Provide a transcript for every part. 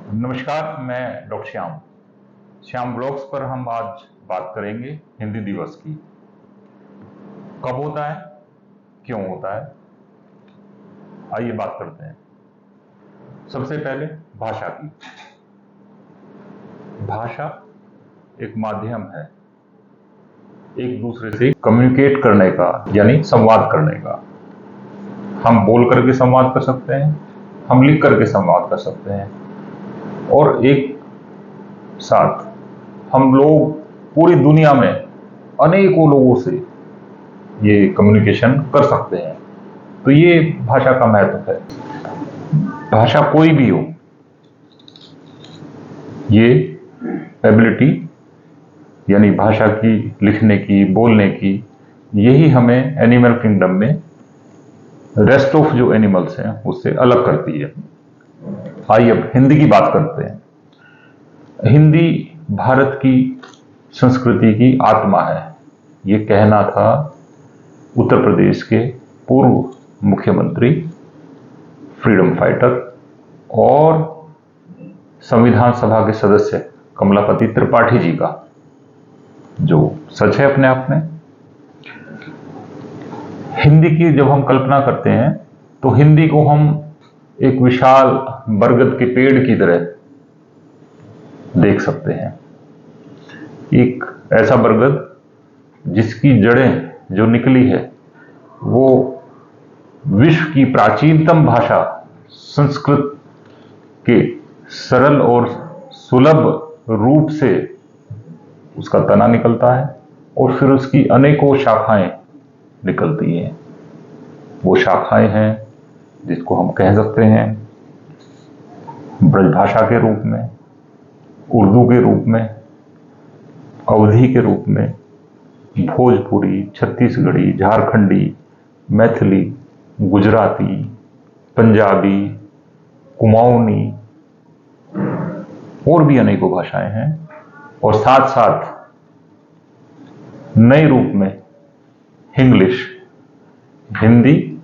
नमस्कार, मैं doctor Shyam blogs पर हम आज बात करेंगे हिंदी दिवस की। कब होता है, क्यों होता है, आइए बात करते हैं। सबसे पहले भाषा की। भाषा एक माध्यम है एक दूसरे से कम्युनिकेट करने का, यानी संवाद करने का। हम बोल करके संवाद कर सकते हैं, हम लिख करके संवाद कर सकते हैं, और एक साथ हम लोग पूरी दुनिया में अनेकों लोगों से ये कम्युनिकेशन कर सकते हैं। तो ये भाषा का महत्व है। भाषा कोई भी हो, ये एबिलिटी यानी भाषा की, लिखने की, बोलने की, यही हमें एनिमल किंगडम में रेस्ट ऑफ जो एनिमल्स हैं उससे अलग करती है। आइए अब हिंदी की बात करते हैं। हिंदी भारत की संस्कृति की आत्मा है, ये कहना था उत्तर प्रदेश के पूर्व मुख्यमंत्री, फ्रीडम फाइटर और संविधान सभा के सदस्य कमलापति त्रिपाठी जी का, जो सच है अपने आप में। हिंदी की जब हम कल्पना करते हैं तो हिंदी को हम एक विशाल बरगद के पेड़ की तरह देख सकते हैं। एक ऐसा बरगद जिसकी जड़ें जो निकली है वो विश्व की प्राचीनतम भाषा संस्कृत के सरल और सुलभ रूप से उसका तना निकलता है और फिर उसकी अनेकों शाखाएं निकलती हैं। वो शाखाएं हैं जिसको हम कह सकते हैं ब्रजभाषा के रूप में, उर्दू के रूप में, अवधी के रूप में, भोजपुरी, छत्तीसगढ़ी, झारखंडी, मैथिली, गुजराती, पंजाबी, कुमाऊनी, और भी अनेकों भाषाएं हैं। और साथ साथ नए रूप में इंग्लिश, हिंदी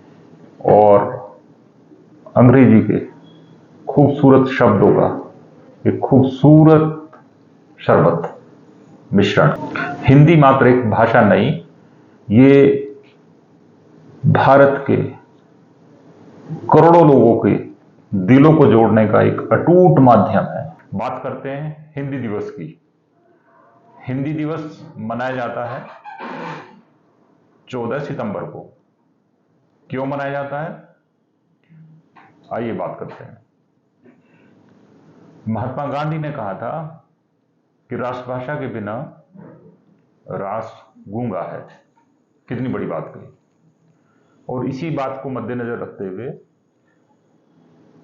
और अंग्रेजी के खूबसूरत शब्दों का एक खूबसूरत शरबत मिश्रण। हिंदी मात्र एक भाषा नहीं, ये भारत के करोड़ों लोगों के दिलों को जोड़ने का एक अटूट माध्यम है। बात करते हैं हिंदी दिवस की। हिंदी दिवस मनाया जाता है 14 सितंबर को। क्यों मनाया जाता है, आइए बात करते हैं। महात्मा गांधी ने कहा था कि राष्ट्रभाषा के बिना राष्ट्र गूंगा है। कितनी बड़ी बात कही। और इसी बात को मद्देनजर रखते हुए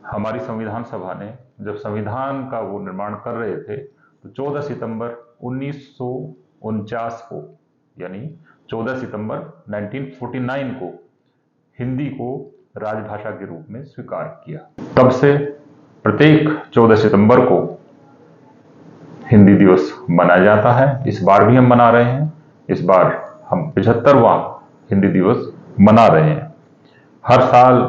हमारी संविधान सभा ने जब संविधान का वो निर्माण कर रहे थे तो 14 सितंबर 1949 को, यानी 14 सितंबर 1949 को हिंदी को राजभाषा के रूप में स्वीकार किया। तब से प्रत्येक 14 सितंबर को हिंदी दिवस मनाया जाता है। इस बार भी हम मना रहे हैं। इस बार हम 75वां हिंदी दिवस मना रहे हैं। हर साल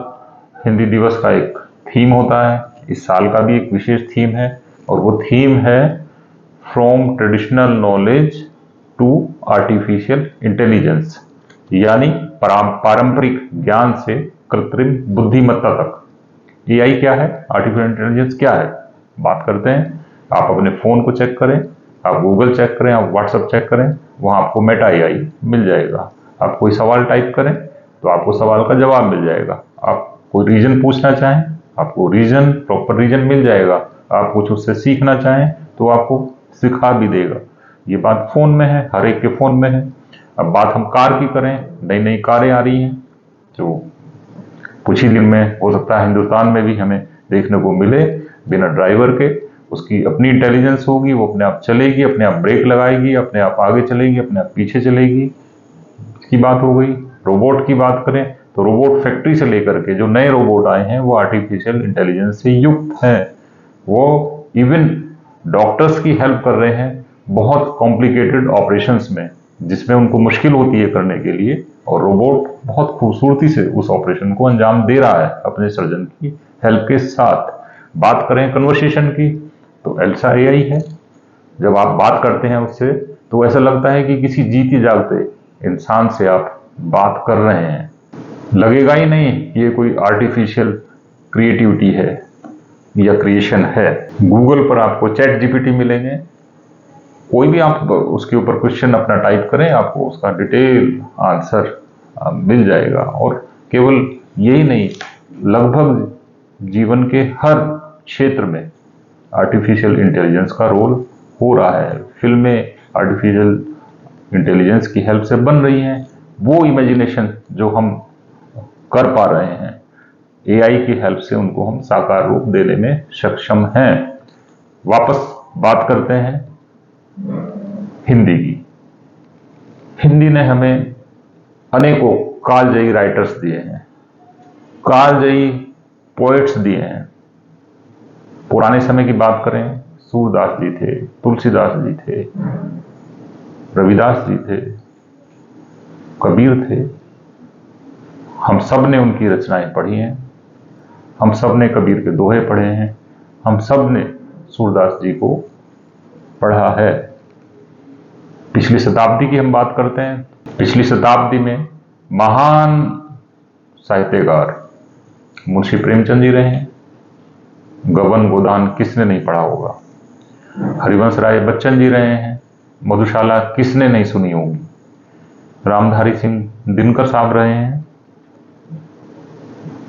हिंदी दिवस का एक थीम होता है। इस साल का भी एक विशेष थीम है और वो थीम है from traditional knowledge to artificial intelligence, यानी पारंपरिक ज्ञान से कृत्रिम बुद्धिमत्ता तक। एआई क्या है, आर्टिफिशियल इंटेलिजेंस क्या है, बात करते हैं। आप अपने फोन को चेक करें, आप गूगल चेक करें, आप व्हाट्सएप चेक करें, वहां आपको मेटा एआई मिल जाएगा। आप कोई सवाल टाइप करें तो आपको सवाल का जवाब मिल जाएगा। आप कोई रीजन पूछना चाहें, आपको रीजन, प्रॉपर रीजन मिल जाएगा। आप कुछ उससे सीखना चाहें तो आपको सिखा भी देगा। ये बात फोन में है, हर एक के फोन में है। अब बात हम कार की करें, नई नई कारें आ रही हैं जो कुछ ही दिन में हो सकता है हिंदुस्तान में भी हमें देखने को मिले, बिना ड्राइवर के। उसकी अपनी इंटेलिजेंस होगी, वो अपने आप चलेगी, अपने आप ब्रेक लगाएगी, अपने आप आगे चलेगी, अपने आप पीछे चलेगी। इसकी बात हो गई। रोबोट की बात करें तो रोबोट फैक्ट्री से लेकर के जो नए रोबोट आए हैं वो आर्टिफिशियल इंटेलिजेंस से युक्त हैं। वो इवन डॉक्टर्स की हेल्प कर रहे हैं बहुत कॉम्प्लिकेटेड ऑपरेशंस में, जिसमें उनको मुश्किल होती है करने के लिए, और रोबोट बहुत खूबसूरती से उस ऑपरेशन को अंजाम दे रहा है अपने सर्जन की हेल्प के साथ। बात करें कन्वर्सेशन की तो एल्सा एआई है। जब आप बात करते हैं उससे तो ऐसा लगता है कि किसी जीते जागते इंसान से आप बात कर रहे हैं, लगेगा ही नहीं ये कोई आर्टिफिशियल क्रिएटिविटी है या क्रिएशन है। गूगल पर आपको चैट जीपीटी मिलेंगे, कोई भी आप उसके ऊपर क्वेश्चन अपना टाइप करें, आपको उसका डिटेल आंसर मिल जाएगा। और केवल यही नहीं, लगभग जीवन के हर क्षेत्र में आर्टिफिशियल इंटेलिजेंस का रोल हो रहा है। फिल्में आर्टिफिशियल इंटेलिजेंस की हेल्प से बन रही हैं। वो इमेजिनेशन जो हम कर पा रहे हैं, एआई की हेल्प से उनको हम साकार रूप देने में सक्षम हैं। वापस बात करते हैं हिंदी की। हिंदी ने हमें अनेकों कालजयी राइटर्स दिए हैं, कालजयी पोएट्स दिए हैं। पुराने समय की बात करें, सूरदास जी थे, तुलसीदास जी थे, रविदास जी थे, कबीर थे। हम सब ने उनकी रचनाएं पढ़ी हैं, हम सब ने कबीर के दोहे पढ़े हैं, हम सब ने सूरदास जी को पढ़ा है। पिछली शताब्दी की हम बात करते हैं, पिछली शताब्दी में महान साहित्यकार मुंशी प्रेमचंद जी रहे हैं। गबन गोदान किसने नहीं पढ़ा होगा। हरिवंश राय बच्चन जी रहे हैं, मधुशाला किसने नहीं सुनी होगी। रामधारी सिंह दिनकर साहब रहे हैं,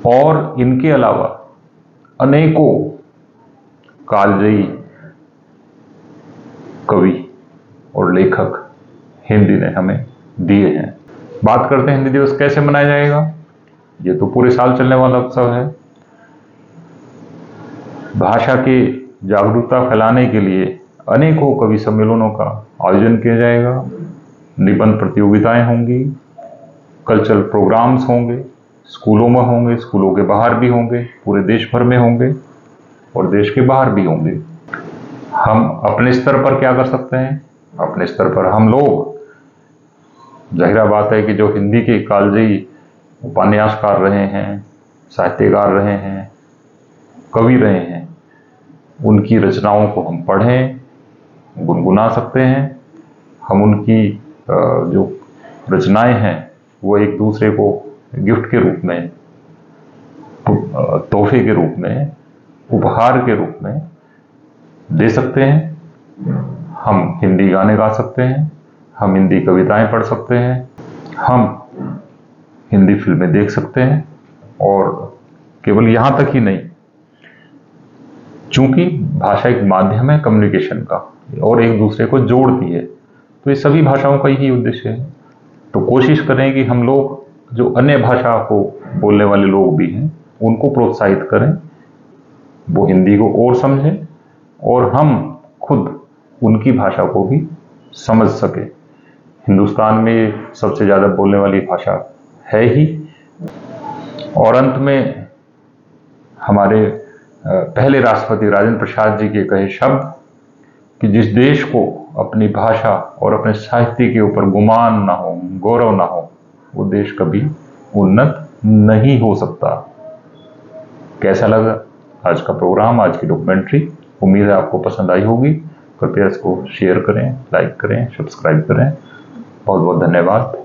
और इनके अलावा अनेकों कालजयी कवि और लेखक हिंदी ने हमें दिए हैं। बात करते हैं हिंदी दिवस कैसे मनाया जाएगा। ये तो पूरे साल चलने वाला उत्सव है। भाषा की जागरूकता फैलाने के लिए अनेकों कवि सम्मेलनों का आयोजन किया जाएगा, निबंध प्रतियोगिताएं होंगी, कल्चरल प्रोग्राम्स होंगे, स्कूलों में होंगे, स्कूलों के बाहर भी होंगे, पूरे देश भर में होंगे और देश के बाहर भी होंगे। हम अपने स्तर पर क्या कर सकते हैं? अपने स्तर पर हम लोग, जाहिर बात है कि जो हिंदी के कालजयी उपन्यासकार रहे हैं, साहित्यकार रहे हैं, कवि रहे हैं, उनकी रचनाओं को हम पढ़ें, गुनगुना सकते हैं। हम उनकी जो रचनाएं हैं वो एक दूसरे को गिफ्ट के रूप में, तोहफे के रूप में, उपहार के रूप में दे सकते हैं। हम हिंदी गाने गा सकते हैं, हम हिंदी कविताएं पढ़ सकते हैं, हम हिंदी फिल्में देख सकते हैं। और केवल यहाँ तक ही नहीं, चूंकि भाषा एक माध्यम है कम्युनिकेशन का और एक दूसरे को जोड़ती है, तो ये सभी भाषाओं का यही उद्देश्य है। तो कोशिश करें कि हम लोग जो अन्य भाषा को बोलने वाले लोग भी हैं उनको प्रोत्साहित करें, वो हिंदी को और समझें और हम खुद उनकी भाषा को भी समझ सकें। हिंदुस्तान में सबसे ज़्यादा बोलने वाली भाषा है ही। और अंत में हमारे पहले राष्ट्रपति राजेंद्र प्रसाद जी के कहे शब्द कि जिस देश को अपनी भाषा और अपने साहित्य के ऊपर गुमान ना हो, गौरव ना हो, वो देश कभी उन्नत नहीं हो सकता। कैसा लगा आज का प्रोग्राम, आज की डॉक्यूमेंट्री? उम्मीद है आपको पसंद आई होगी। कृपया इसको शेयर करें, लाइक करें, सब्सक्राइब करें। बहुत बहुत धन्यवाद।